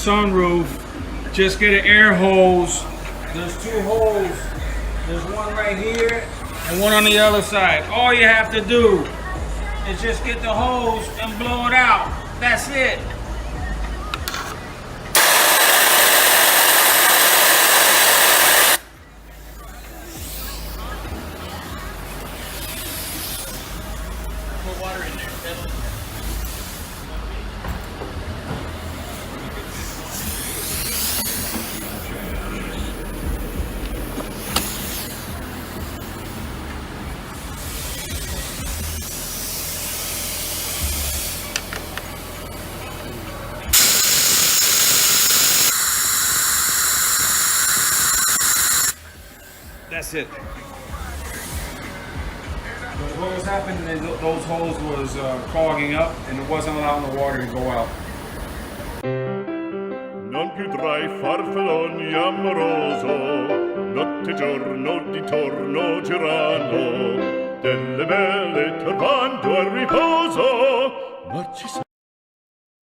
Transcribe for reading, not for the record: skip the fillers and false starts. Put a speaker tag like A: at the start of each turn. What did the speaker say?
A: sunroof, just get an air hose. There's two holes. There's one right here and one on the other side. All you have to do is just get the hose and blow it out. That's it. Put water in there. That's it. What was happening is those holes was clogging up and it wasn't allowing the water to go out.
B: Non più tra i farfalloni amoroso, notte e giorno di torno girano, delle belle turbando al riposo, ma ci